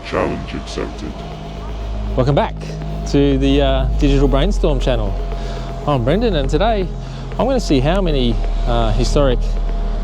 Challenge accepted. Welcome back to the Digital Brainstorm channel. I'm Brendan, and today I'm going to see how many historic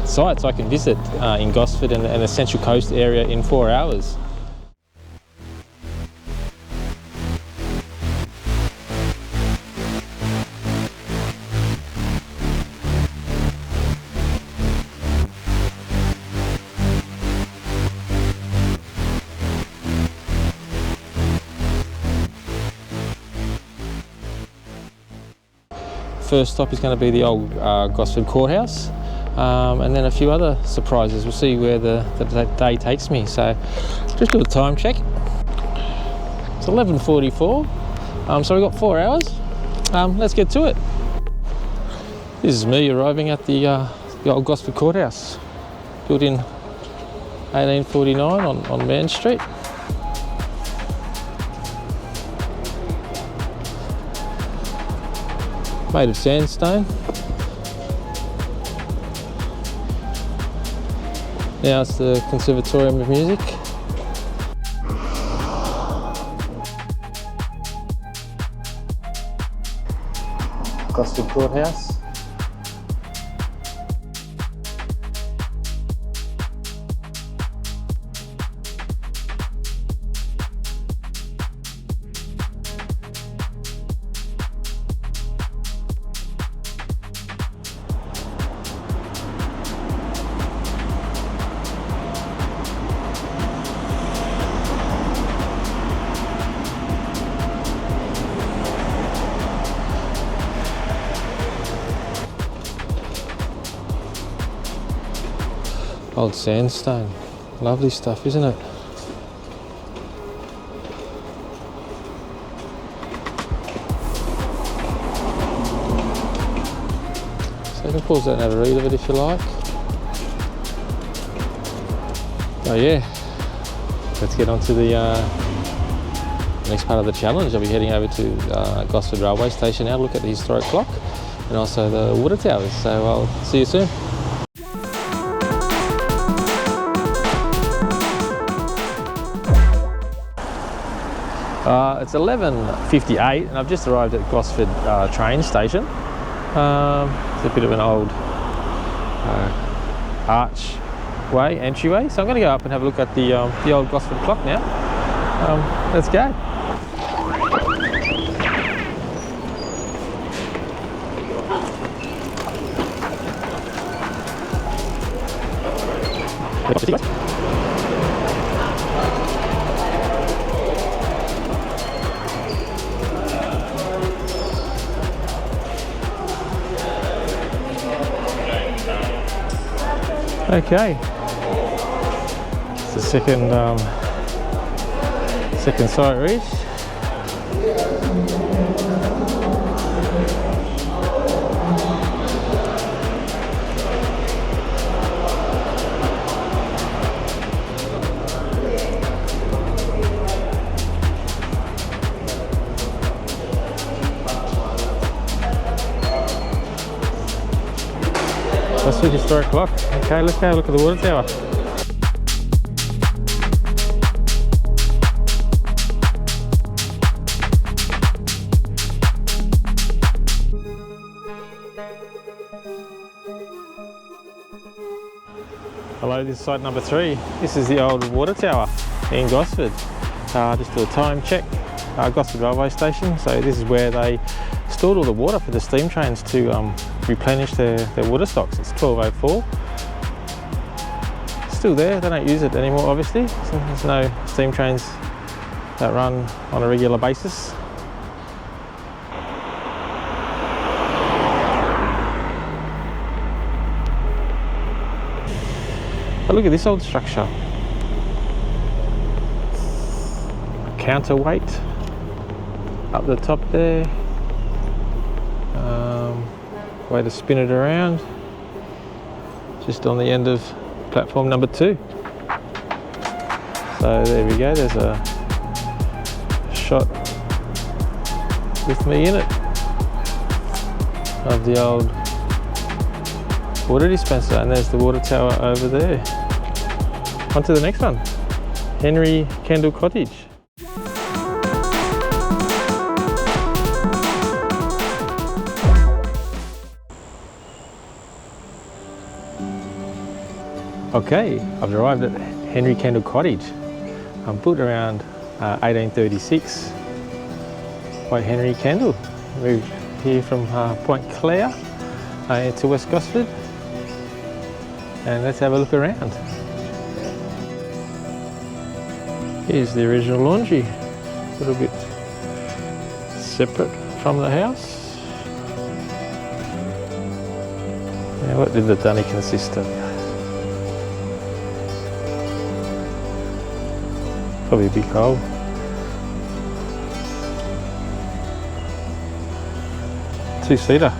sites I can visit in Gosford and the Central Coast area in 4 hours. First stop is going to be the old Gosford courthouse, and then a few other surprises. We'll see where the day takes me. So just do a time check. It's 11:44, so we've got 4 hours. Let's get to it. This is me arriving at the old Gosford courthouse, built in 1849 on Main Street. Made of sandstone. Now it's the Conservatorium of Music. Gosford Courthouse. Old sandstone, lovely stuff, isn't it? So you can pause that and have a read of it if you like. Oh yeah, let's get on to the next part of the challenge. I'll be heading over to Gosford railway station now to look at the historic clock and also the water towers. So I'll see you soon. It's 11:58 and I've just arrived at Gosford train station. It's a bit of an old archway, entryway. So I'm going to go up and have a look at the old Gosford clock now. Let's go. Okay, it's the second site reached. That's the historic clock. Okay, let's go have a look at the water tower. Hello, this is site number 3. This is the old water tower in Gosford. Just do a time check. Gosford railway station. So this is where they stored all the water for the steam trains to replenish their water stocks. It's 12:04. Still there, they don't use it anymore obviously. So there's no steam trains that run on a regular basis. But look at this old structure. A counterweight up the top there. Way to spin it around. Just on the end of platform number 2. So there we go, there's a shot with me in it of the old water dispenser, and there's the water tower over there. On to the next one. Henry Kendall Cottage. Okay, I've arrived at Henry Kendall Cottage. I'm built around 1836 by Henry Kendall. Moved here from Point Clare to West Gosford, and let's have a look around. Here's the original laundry, a little bit separate from the house. Now, what did the dunny consist of? Probably a big hole. Two-seater.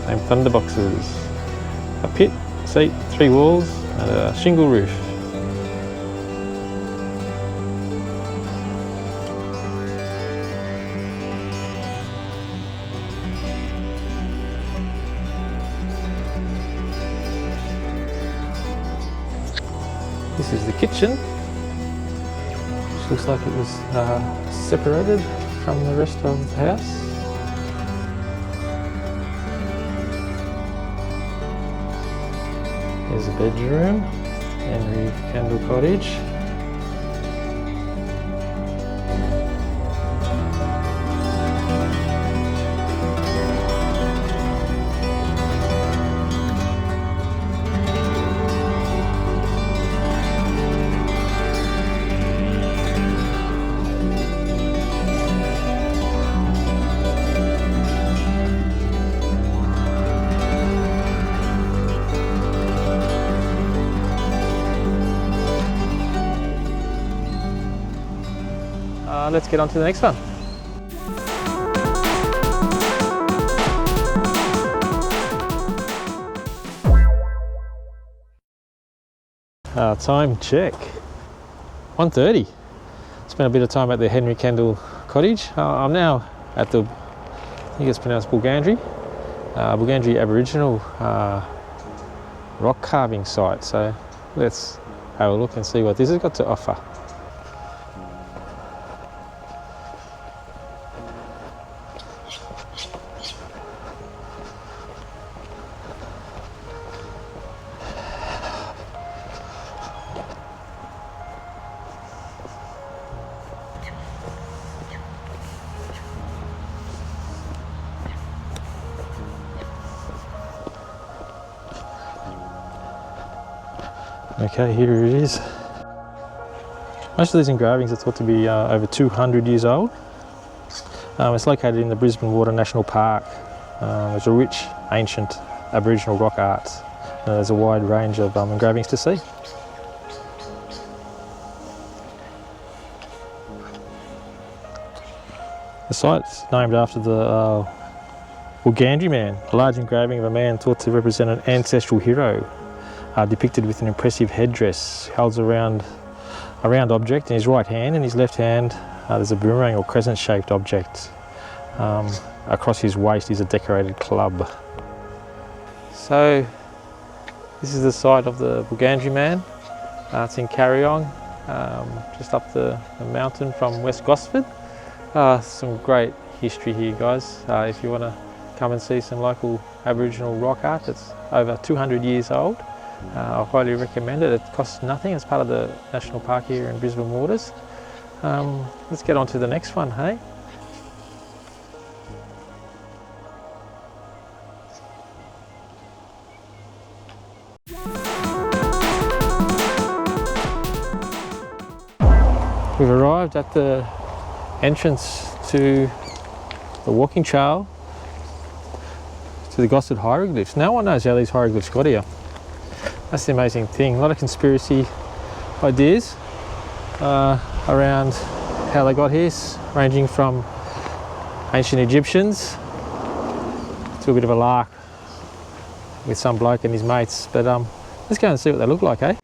Same thunder boxes. A pit, seat, 3 walls, and a shingle roof. This is the kitchen, which looks like it was separated from the rest of the house. Here's a bedroom, Henry Kendall Cottage. Let's get on to the next one. Time check, 1:30. Spent a bit of time at the Henry Kendall Cottage. I'm now at the, I think it's pronounced Bulgandri Aboriginal rock carving site. So let's have a look and see what this has got to offer. Okay, here it is. Most of these engravings are thought to be over 200 years old. It's located in the Brisbane Water National Park. There's a rich, ancient Aboriginal rock art. There's a wide range of engravings to see. The site's named after the Bulgandri man, a large engraving of a man thought to represent an ancestral hero. Depicted with an impressive headdress. He holds a round object in his right hand. In his left hand there's a boomerang or crescent shaped object. Across his waist is a decorated club. So this is the site of the Bulgandri man. It's in Carryong, just up the mountain from West Gosford. Some great history here, guys. If you want to come and see some local Aboriginal rock art that's over 200 years old, I highly recommend it. It costs nothing. It's part of the National Park here in Brisbane Waters. Let's get on to the next one, hey? We've arrived at the entrance to the walking trail to the Gosford hieroglyphs. No one knows how these hieroglyphs got here. That's the amazing thing. A lot of conspiracy ideas around how they got here, ranging from ancient Egyptians to a bit of a lark with some bloke and his mates. But let's go and see what they look like, eh?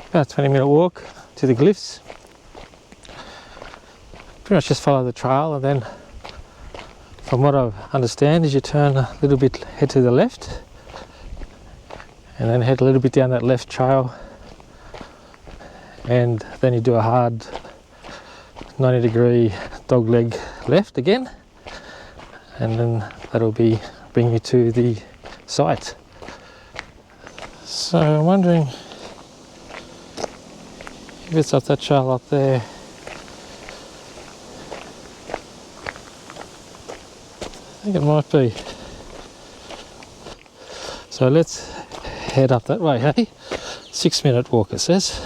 About a 20-minute walk to the glyphs. pretty much just follow the trail, and then from what I understand is you turn a little bit, head to the left, and then head a little bit down that left trail, and then you do a hard 90-degree dog leg left again, and then that'll bring you to the site. So I'm wondering if it's up that trail up there. I think it might be. So let's head up that way, hey? 6-minute walk it says.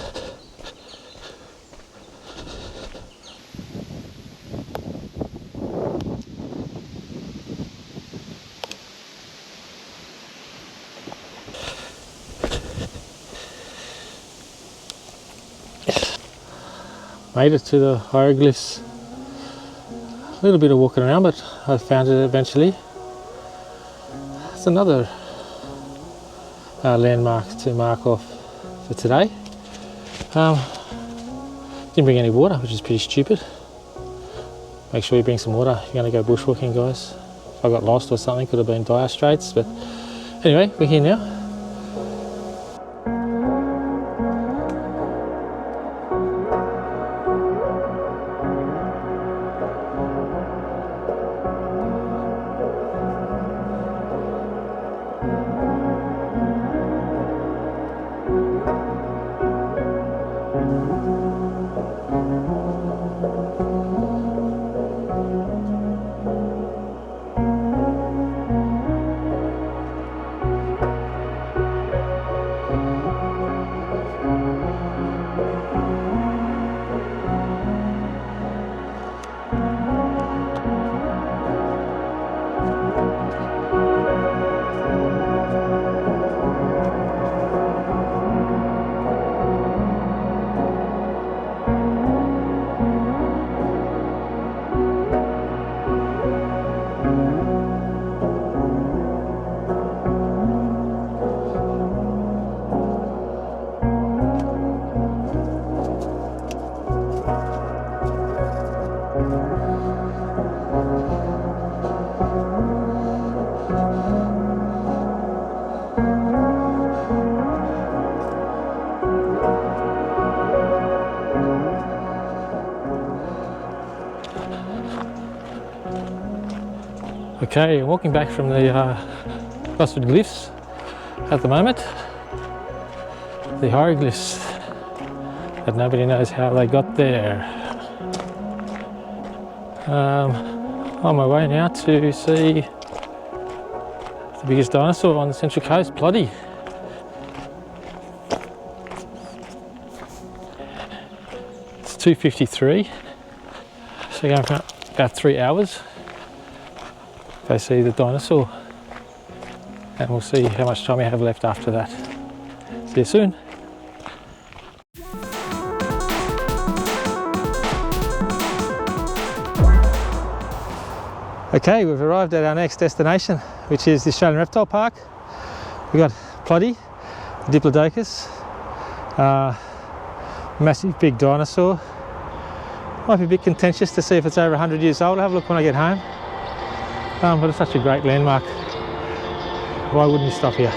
Made it to the hieroglyphs. A little bit of walking around, but I found it eventually. It's another landmark to mark off for today. Didn't bring any water, which is pretty stupid. Make sure you bring some water if you're going to go bushwalking, guys. If I got lost or something, could have been dire straits, but anyway, we're here now. Okay, walking back from the Gosford glyphs at the moment. The hieroglyphs that nobody knows how they got there. On my way now to see the biggest dinosaur on the Central Coast, Ploddy. It's 2:53, so going for about 3 hours. Go see the dinosaur, and we'll see how much time we have left after that. See you soon. Okay, we've arrived at our next destination, which is the Australian Reptile Park. We've got Ploddy, Diplodocus, massive big dinosaur. Might be a bit contentious to see if it's over 100 years old. I'll have a look when I get home. But it's such a great landmark. Why wouldn't you stop here?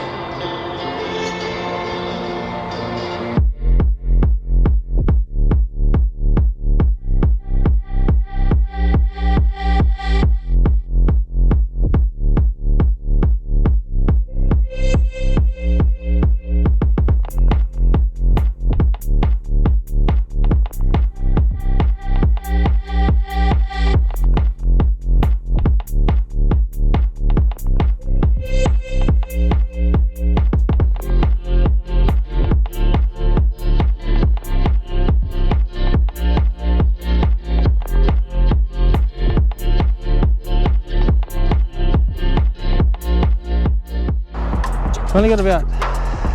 I've only got about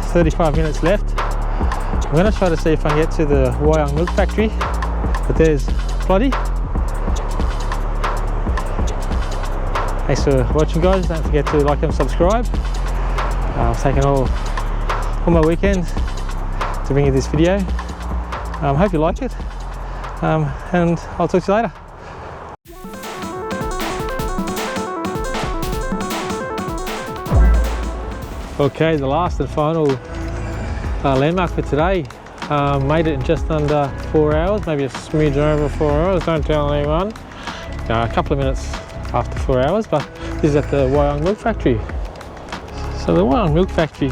35 minutes left. I'm going to try to see if I can get to the Wyong milk factory, but there's Ploddy. Thanks for watching, guys. Don't forget to like and subscribe. I've taken all my weekend to bring you this video. Hope you like it, and I'll talk to you later. Okay, the last and final landmark for today. Made it in just under 4 hours, maybe a smidge over 4 hours, don't tell anyone. A couple of minutes after 4 hours, but this is at the Wyong Milk Factory. So the Wyong Milk Factory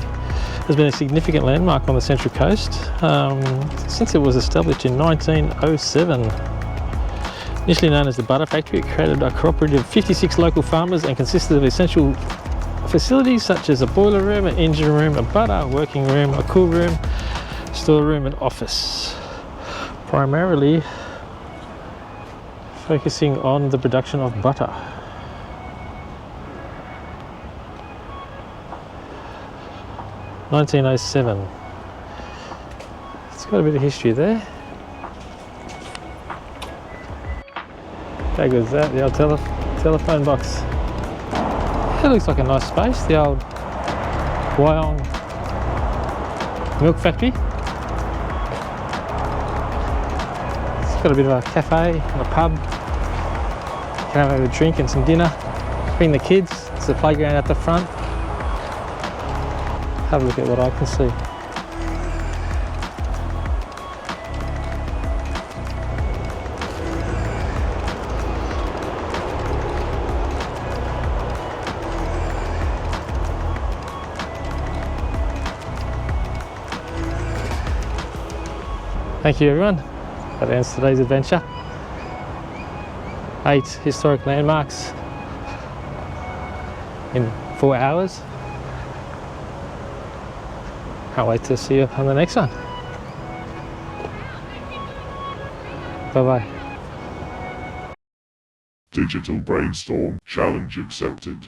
has been a significant landmark on the Central Coast since it was established in 1907. Initially known as the Butter Factory, it created a cooperative of 56 local farmers and consisted of essential facilities such as a boiler room, an engine room, a butter working room, a cool room, store room and office. Primarily focusing on the production of butter. (1907). It's got a bit of history there. How good is that? The old telephone box. It looks like a nice space, the old Wyong Milk Factory. It's got a bit of a cafe and a pub. You can have a drink and some dinner. Bring the kids. It's a playground at the front. Have a look at what I can see. Thank you everyone. That ends today's adventure. 8 historic landmarks in 4 hours. Can't wait to see you on the next one. Bye bye. Digital Brainstorm challenge accepted.